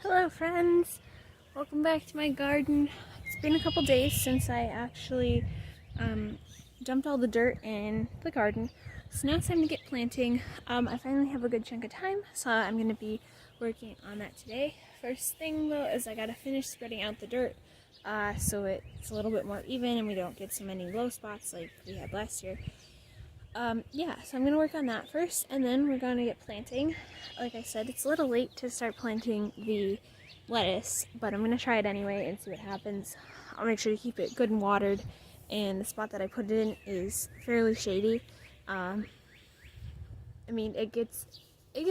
Hello friends! Welcome back to my garden. It's been a couple days since I actually dumped all the dirt in the garden. So now it's time to get planting. I finally have a good chunk of time, so I'm going to be working on that today. First thing though is I got to finish spreading out the dirt so it's a little bit more even and we don't get so many low spots like we had last year. Yeah, so I'm going to work on that first, and then we're going to get planting. Like I said, it's a little late to start planting the lettuce, but I'm going to try it anyway and see what happens. I'll make sure to keep it good and watered, and the spot that I put it in is fairly shady. I mean, it gets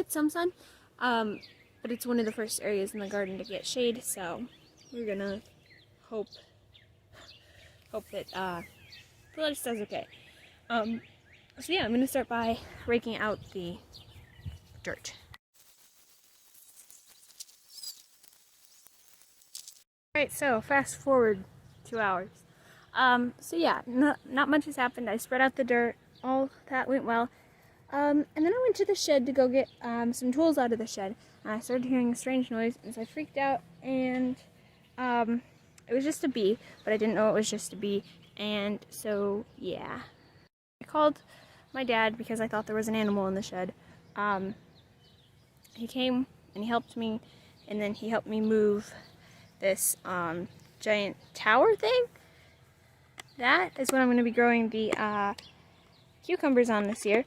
some sun, but it's one of the first areas in the garden to get shade, so we're going to hope that the lettuce does okay. So yeah, I'm going to start by raking out the dirt. Alright, so fast forward 2 hours. So yeah, not much has happened. I spread out the dirt, all that went well. And then I went to the shed to go get some tools out of the shed. And I started hearing a strange noise, and so I freaked out, and it was just a bee, but I didn't know it was just a bee. And so yeah, I called my dad because I thought there was an animal in the shed. He came and he helped me, and then he helped me move this giant tower thing. That is what I'm going to be growing the cucumbers on this year.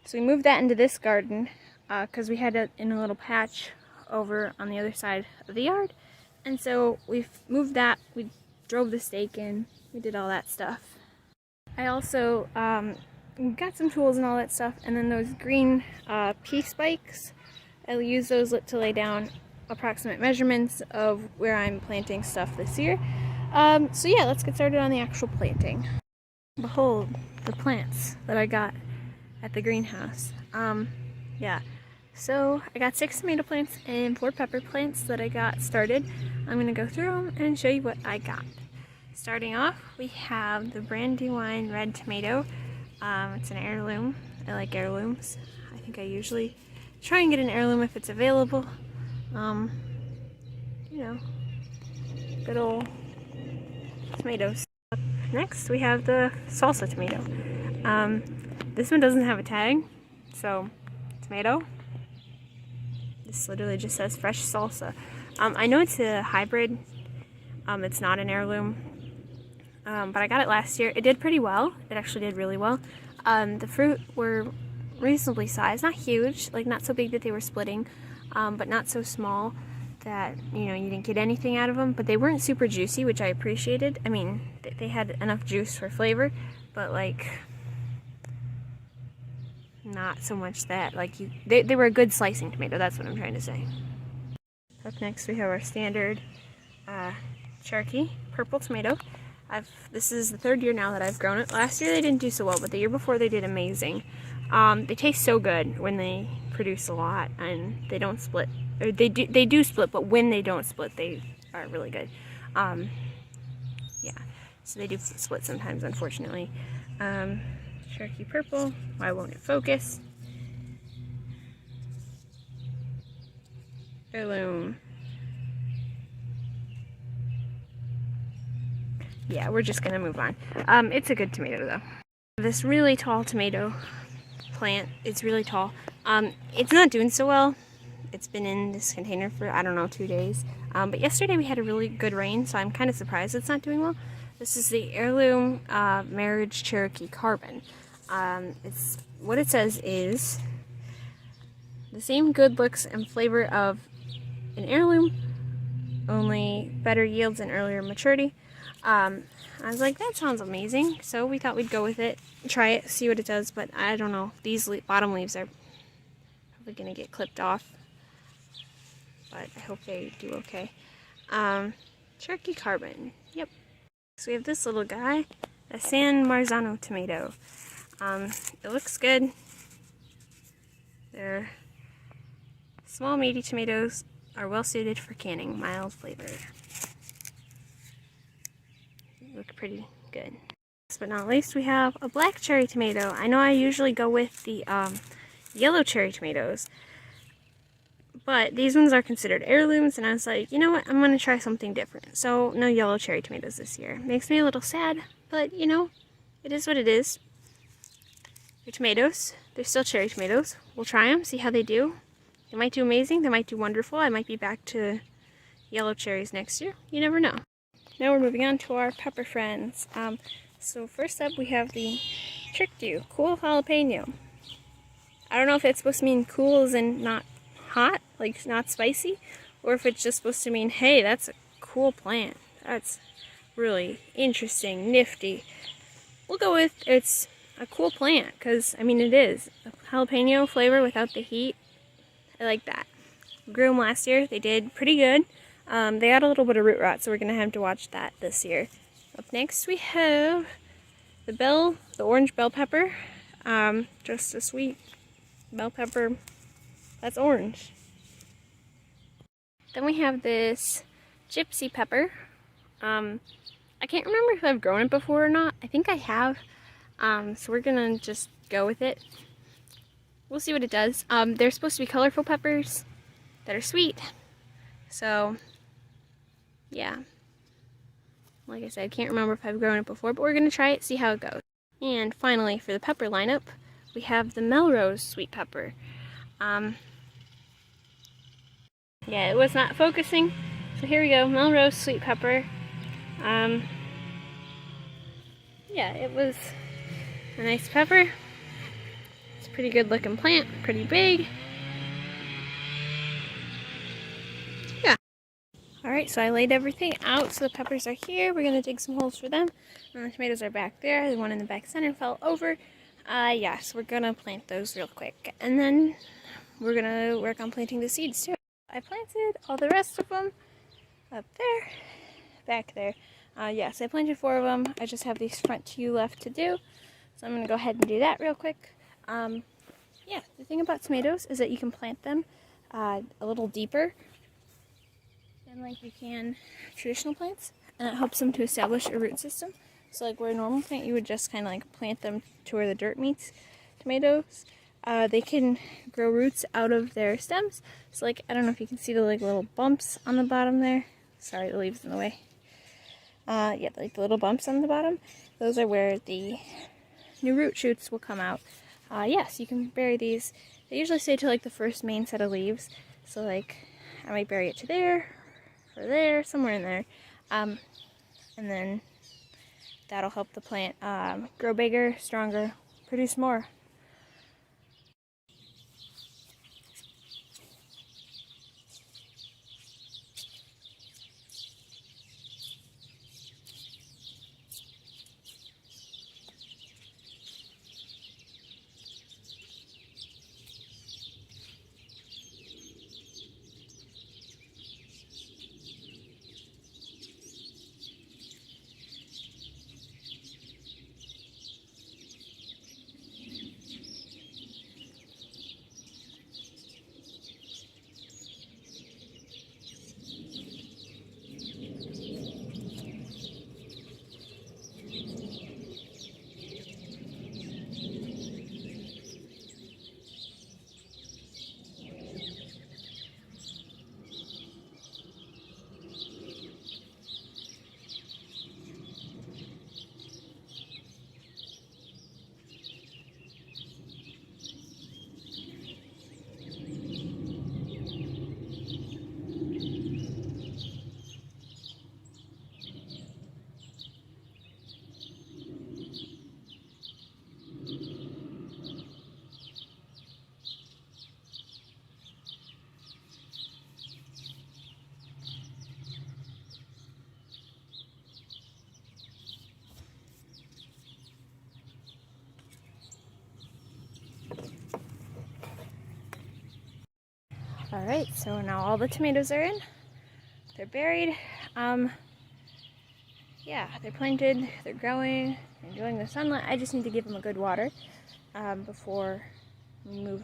So we moved that into this garden because we had it in a little patch over on the other side of the yard, and so we've moved that. We drove the stake in, we did all that stuff. I also got some tools and all that stuff, and then those green pea spikes, I'll use those to lay down approximate measurements of where I'm planting stuff this year. So yeah, let's get started on the actual planting. Behold the plants that I got at the greenhouse. Yeah, so I got 6 tomato plants and 4 pepper plants that I got started. I'm going to go through them and show you what I got. Starting off, we have the Brandywine red tomato. It's an heirloom. I like heirlooms. I think I usually try and get an heirloom if it's available. You know, good old tomatoes. Next, we have the salsa tomato. This one doesn't have a tag, so tomato. This literally just says fresh salsa. I know it's a hybrid. It's not an heirloom. But I got it last year. It did pretty well. It actually did really well. The fruit were reasonably sized, not huge, like not so big that they were splitting, but not so small that, you know, you didn't get anything out of them. But they weren't super juicy, which I appreciated. I mean, they had enough juice for flavor, but like not so much that like they were a good slicing tomato. That's what I'm trying to say. Up next, we have our standard Cherokee purple tomato. This is the 3rd year now that I've grown it. Last year they didn't do so well, but the year before they did amazing. They taste so good when they produce a lot, and they don't split. Or they do split, but when they don't split, they are really good. Yeah, so they do split sometimes, unfortunately. Cherokee purple. Why won't it focus? Heirloom. Yeah, we're just gonna move on. It's a good tomato though. This really tall tomato plant, it's really tall. It's not doing so well. It's been in this container for, I don't know, 2 days. But yesterday we had a really good rain, so I'm kind of surprised it's not doing well. This is the heirloom marriage Cherokee carbon. It's what it says is the same good looks and flavor of an heirloom, only better yields and earlier maturity. I was like, that sounds amazing, so we thought we'd go with it, try it, see what it does, but I don't know. These bottom leaves are probably going to get clipped off, but I hope they do okay. Cherokee carbon, yep. So we have this little guy, a San Marzano tomato. It looks good. They're small, meaty tomatoes, are well suited for canning, mild flavor. Look pretty good. Last but not least, we have a black cherry tomato. I know I usually go with the yellow cherry tomatoes, But these ones are considered heirlooms, and I was like, you know what, I'm going to try something different. So no yellow cherry tomatoes this year. Makes me a little sad, but you know, it is what it is. They're tomatoes. They're still cherry tomatoes. We'll try them, see how they do. They might do amazing. They might do wonderful. I might be back to yellow cherries next year. You never know. Now we're moving on to our pepper friends. So first up we have the Tricked You Cool Jalapeno. I don't know if it's supposed to mean cool as in not hot, like not spicy, or if it's just supposed to mean, hey, that's a cool plant. That's really interesting, nifty. We'll go with it's a cool plant, because, I mean, it is. A jalapeno flavor without the heat. I like that. Grew them last year. They did pretty good. They got a little bit of root rot, so we're going to have to watch that this year. Up next we have the orange bell pepper. Just a sweet bell pepper that's orange. Then we have this gypsy pepper. I can't remember if I've grown it before or not. I think I have. So we're gonna just go with it. We'll see what it does. They're supposed to be colorful peppers that are sweet. So, yeah. Like I said, I can't remember if I've grown it before, but we're gonna try it, see how it goes. And finally, for the pepper lineup, we have the Melrose sweet pepper. Yeah, it was not focusing. So here we go, Melrose sweet pepper. Yeah, it was a nice pepper. It's a pretty good looking plant, pretty big. Yeah. Alright, so I laid everything out, so the peppers are here. We're going to dig some holes for them. And the tomatoes are back there. The one in the back center fell over. Yeah, so we're going to plant those real quick. And then we're going to work on planting the seeds too. I planted all the rest of them up there, back there. Yes, I planted 4 of them. I just have these front 2 left to do. So I'm going to go ahead and do that real quick. Yeah, the thing about tomatoes is that you can plant them a little deeper than like you can traditional plants. And it helps them to establish a root system. So like where a normal plant, you would just kind of like plant them to where the dirt meets tomatoes. They can grow roots out of their stems. So like, I don't know if you can see the like little bumps on the bottom there. Sorry, the leaves in the way. Yeah, like the little bumps on the bottom. Those are where the new root shoots will come out. Yes, you can bury these. They usually stay to like the first main set of leaves. So like, I might bury it to there, or there, somewhere in there. And then that'll help the plant grow bigger, stronger, produce more. Alright, so now all the tomatoes are in. They're buried. Yeah, they're planted, they're growing, enjoying the sunlight. I just need to give them a good water before we move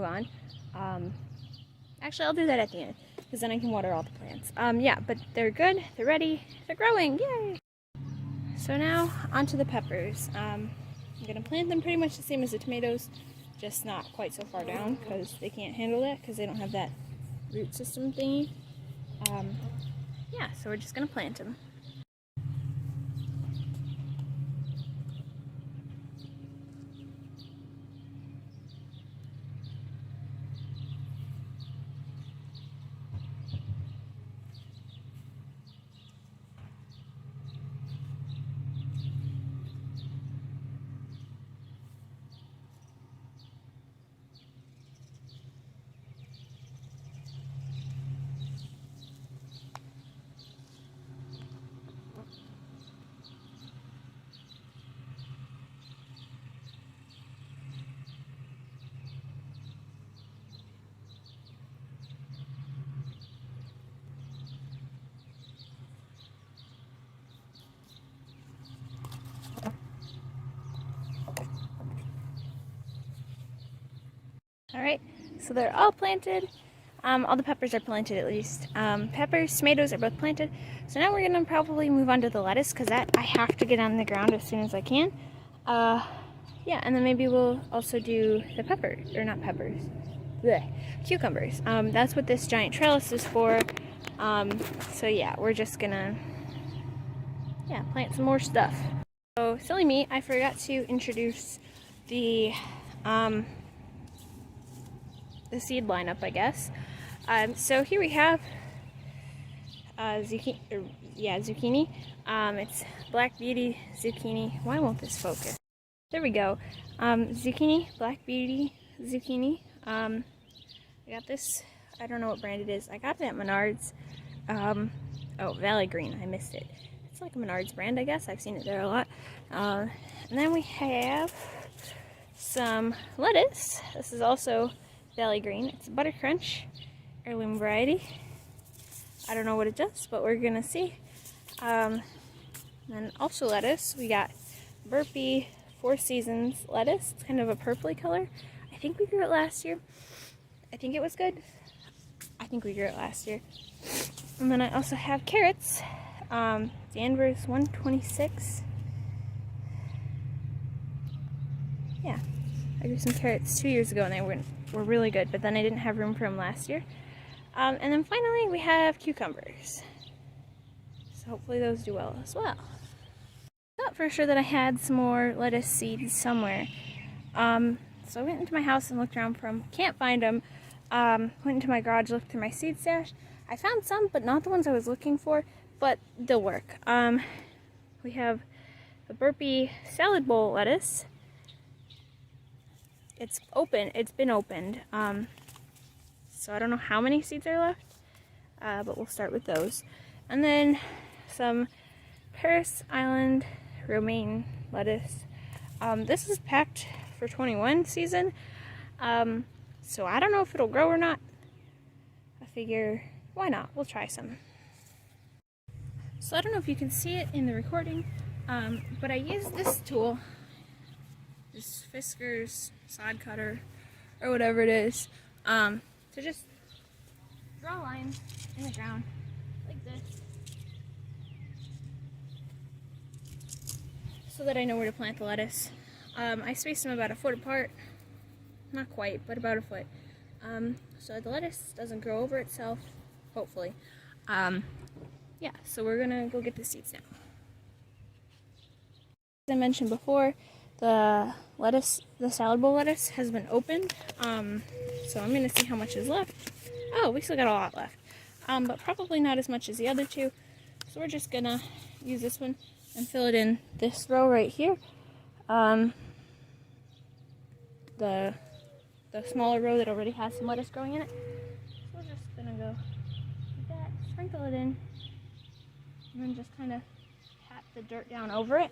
on. Actually, I'll do that at the end, because then I can water all the plants. Yeah, but they're good, they're ready, they're growing, yay! So now, onto the peppers. I'm going to plant them pretty much the same as the tomatoes. just not quite so far down because they can't handle that because they don't have that root system thingy. Yeah, so we're just gonna plant them. Alright, so they're all planted. All the peppers are planted at least. Peppers, tomatoes are both planted. So now we're going to probably move on to the lettuce because that I have to get on the ground as soon as I can. Yeah, and then maybe we'll also do the peppers, or not peppers, bleh, cucumbers. That's what this giant trellis is for. So yeah, we're just gonna, yeah, plant some more stuff. So silly me, I forgot to introduce the seed lineup, I guess. So here we have zucchini. It's Black Beauty zucchini. Why won't this focus? There we go. Zucchini, Black Beauty zucchini. I got this. I don't know what brand it is. I got it at Menards. Oh, Valley Green. I missed it. It's like a Menards brand, I guess. I've seen it there a lot. And then we have some lettuce. This is also Valley Green. It's Butter Crunch, heirloom variety. I don't know what it does, but we're gonna see. Then also lettuce. We got Burpee Four Seasons lettuce. It's kind of a purpley color. I think we grew it last year. I think it was good. I think we grew it last year. And then I also have carrots. Danvers 126. Yeah, I grew some carrots 2 years ago and they were really good, but then I didn't have room for them last year. And then finally we have cucumbers. So hopefully those do well as well. Thought for sure that I had some more lettuce seeds somewhere. So I went into my house and looked around for them. Can't find them. Went into my garage, looked through my seed stash. I found some, but not the ones I was looking for, but they'll work. We have a Burpee salad bowl lettuce. It's open. It's been opened. So I don't know how many seeds are left, but we'll start with those. And then some Paris Island romaine lettuce. This is packed for 21 season. So I don't know if it'll grow or not. I figure, why not? We'll try some. So I don't know if you can see it in the recording, but I used this tool, this Fiskars sod cutter, or whatever it is, to just draw lines in the ground, like this, so that I know where to plant the lettuce. I spaced them about a foot apart. Not quite, but about a foot. So the lettuce doesn't grow over itself, hopefully. Yeah, so we're gonna go get the seeds now. As I mentioned before, the salad bowl lettuce has been opened. So I'm gonna see how much is left. Oh, we still got a lot left. But probably not as much as the other two. So we're just gonna use this one and fill it in this row right here. The smaller row that already has some lettuce growing in it. So we're just gonna go like that, sprinkle it in, and then just kind of pat the dirt down over it.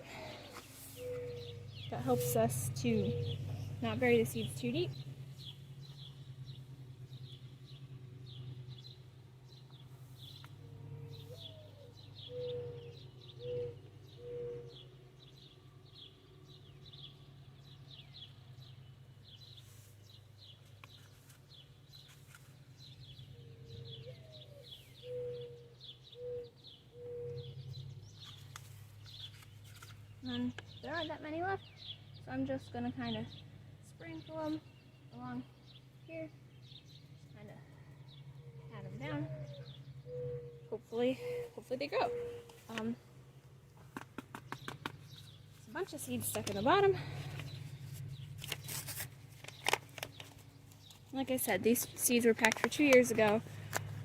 That helps us to not bury the seeds too deep. And there aren't that many left, so I'm just gonna kind of sprinkle them along here. Just kind of pat them down. Hopefully they grow. There's a bunch of seeds stuck in the bottom. Like I said, these seeds were packed for 2 years ago.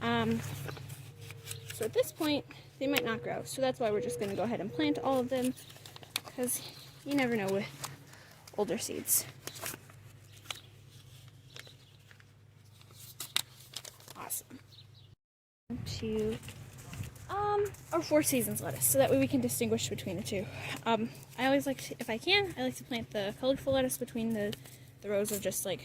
So at this point, they might not grow. So that's why we're just going to go ahead and plant all of them, because you never know with older seeds. Awesome. To our Four Seasons lettuce, so that way we can distinguish between the two. I always like to, if I can, I like to plant the colorful lettuce between the rows of just like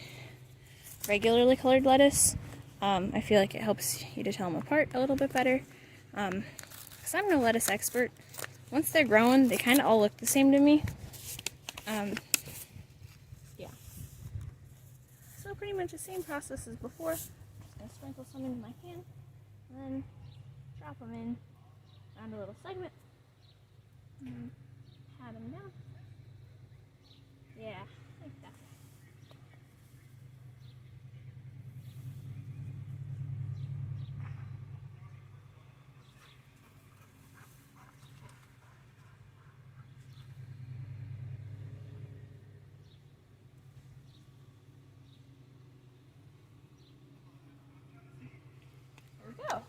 regularly colored lettuce. I feel like it helps you to tell them apart a little bit better. Because I'm no lettuce expert. Once they're growing, they kind of all look the same to me. Yeah. So pretty much the same process as before. Just gonna sprinkle some into my hand, and then drop them in around a little segment, and then pat them down. Yeah, like that. There we go.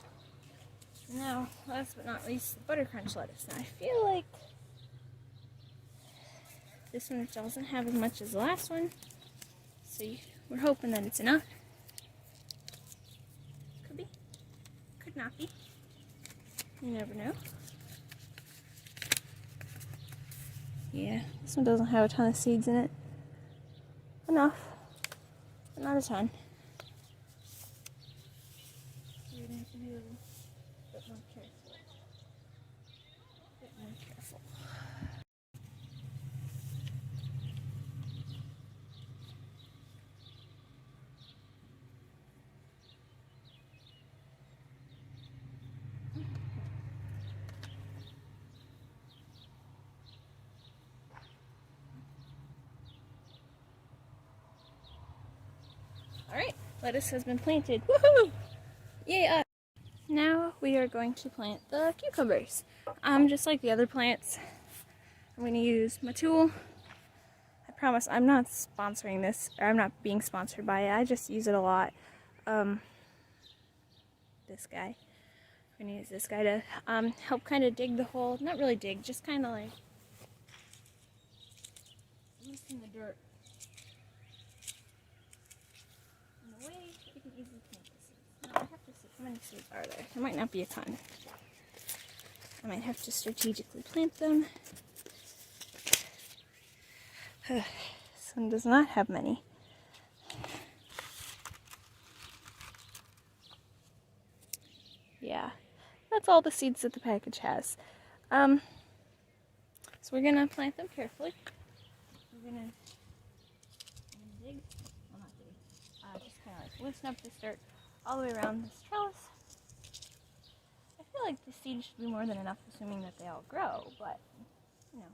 Now, last but not least, the butter crunch lettuce. Now, I feel like this one doesn't have as much as the last one, so we're hoping that it's enough. Could be, could not be. You never know. Yeah, this one doesn't have a ton of seeds in it. Enough, but not a ton. So we're going to be a bit more careful. A bit more careful. Alright, lettuce has been planted. Woohoo! Yay! Now we are going to plant the cucumbers. Just like the other plants, I'm going to use my tool. I promise I'm not sponsoring this, or I'm not being sponsored by it. I just use it a lot. This guy. I'm going to use this guy to help kind of dig the hole. Not really dig, just kind of like loosen the dirt. In a way, you can easily plant the seeds. Now I have to see how many seeds are there. There might not be a ton. I might have to strategically plant them. This one does not have many. Yeah, that's all the seeds that the package has. So we're gonna plant them carefully. We're gonna dig, well not dig, just kind of like loosen up this dirt all the way around this trellis. I feel like the seeds should be more than enough, assuming that they all grow, but, you know,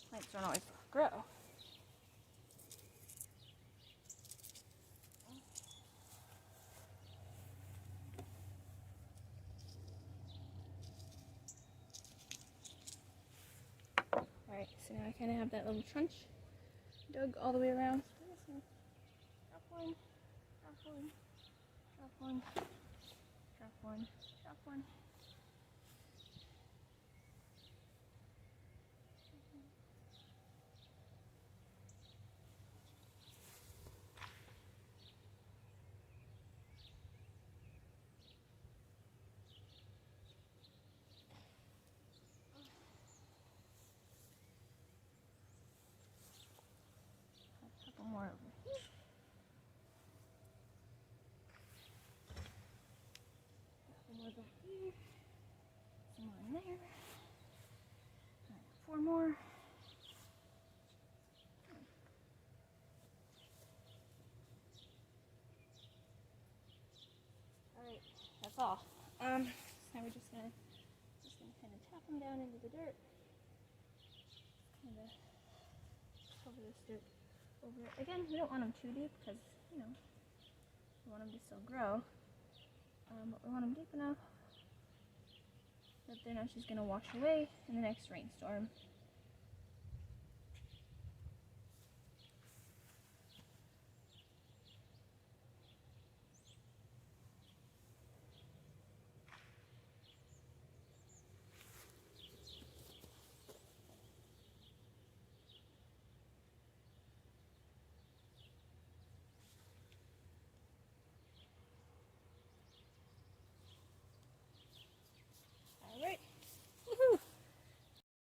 plants don't always grow. Alright, so now I kind of have that little trench dug all the way around. So I'm just going to drop one, drop one, drop one, drop one, drop one. A couple more over here. A couple more back here. Some more in there. Alright, 4 more. Alright, that's all. Now we're just gonna kind of tap them down into the dirt. Kind of cover this dirt over. Again, we don't want them too deep because, you know, we want them to still grow. But we want them deep enough that they're not just going to wash away in the next rainstorm.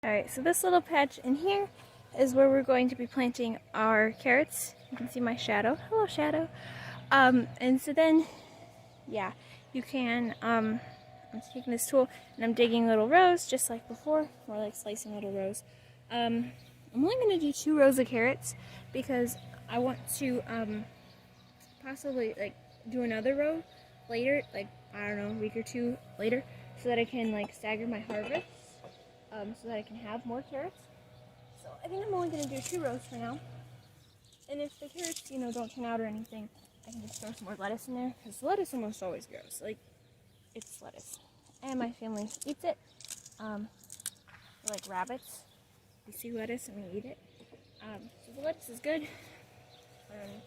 Alright, so this little patch in here is where we're going to be planting our carrots. You can see my shadow. Hello, shadow. And so then, yeah, you can, I'm taking this tool and I'm digging little rows just like before. More like slicing little rows. I'm only going to do 2 rows of carrots because I want to possibly like do another row later, like, I don't know, a week or 2 later, so that I can like stagger my harvest. So that I can have more carrots. So I think I'm only going to do 2 rows for now. And if the carrots, you know, don't turn out or anything, I can just throw some more lettuce in there. Because lettuce almost always grows. Like, it's lettuce. And my family eats it. We're like rabbits. We see lettuce and we eat it. So the lettuce is good. And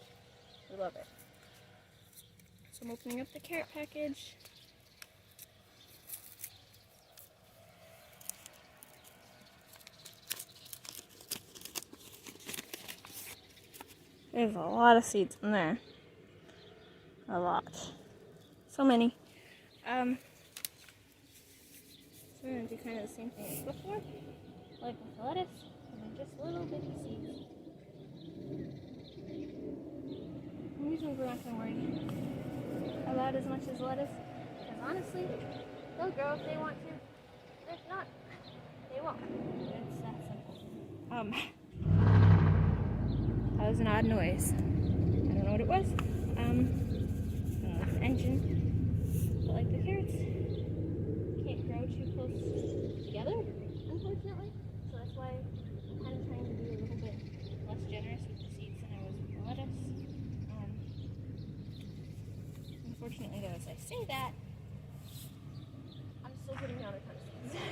we love it. So I'm opening up the carrot package. There's a lot of seeds in there. A lot. So many. So we're going to do kind of the same thing as before. Like with the lettuce. And then just little bitty seeds. And these ones we're not going to worry about as much as lettuce. Because honestly, they'll grow if they want to. If not, they won't. It's that simple. That was an odd noise. I don't know what it was. I don't know if it's an engine. But like the carrots can't grow too close together, unfortunately. So that's why I'm kind of trying to be a little bit less generous with the seeds than I was with the lettuce. Unfortunately though, as I say that, I'm still putting down a ton of seeds.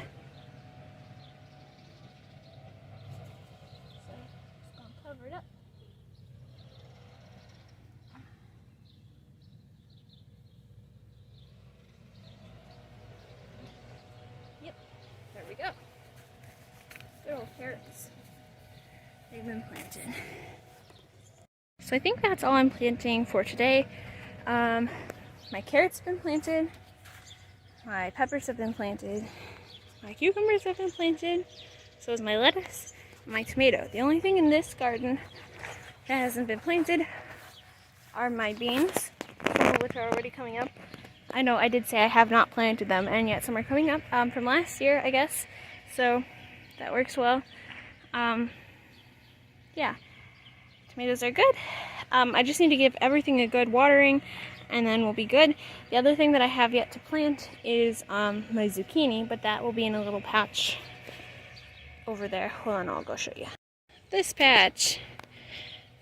So just gonna cover it up. There we go. Good old carrots. They've been planted. So I think that's all I'm planting for today. My carrots have been planted. My peppers have been planted. My cucumbers have been planted. So is my lettuce and my tomato. The only thing in this garden that hasn't been planted are my beans, some of which are already coming up. I know I did say I have not planted them, and yet some are coming up from last year, I guess. So that works well. Yeah, tomatoes are good. I just need to give everything a good watering, and then we'll be good. The other thing that I have yet to plant is my zucchini, but that will be in a little patch over there. Hold on, I'll go show you. This patch,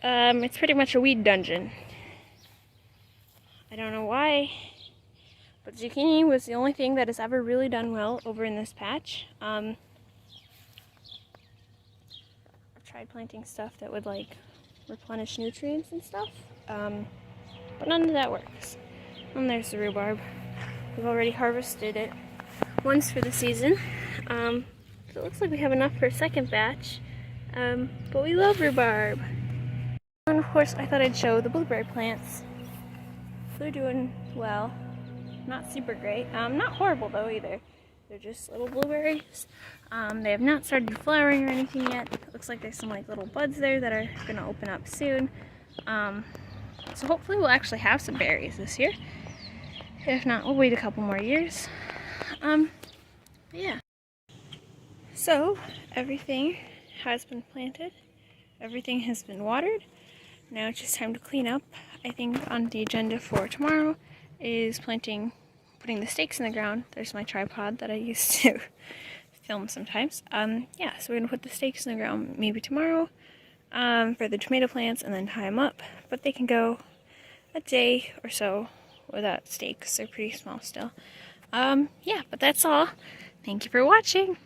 it's pretty much a weed dungeon. I don't know why. But zucchini was the only thing that has ever really done well over in this patch. I've tried planting stuff that would like replenish nutrients and stuff, but none of that works. And there's the rhubarb. We've already harvested it once for the season. So it looks like we have enough for a second batch, but we love rhubarb. And of course I thought I'd show the blueberry plants. They're doing well. Not super great. Not horrible though either. They're just little blueberries. They have not started flowering or anything yet. It looks like there's some like little buds there that are gonna open up soon. So hopefully we'll actually have some berries this year. If not, we'll wait a couple more years. Yeah. So everything has been planted. Everything has been watered. Now it's just time to clean up. I think on the agenda for tomorrow is putting the stakes in the ground. There's my tripod that I use to film sometimes. Yeah, so we're gonna put the stakes in the ground maybe tomorrow. for the tomato plants and then tie them up. But they can go a day or so without stakes. They're pretty small still. Yeah, but that's all. Thank you for watching.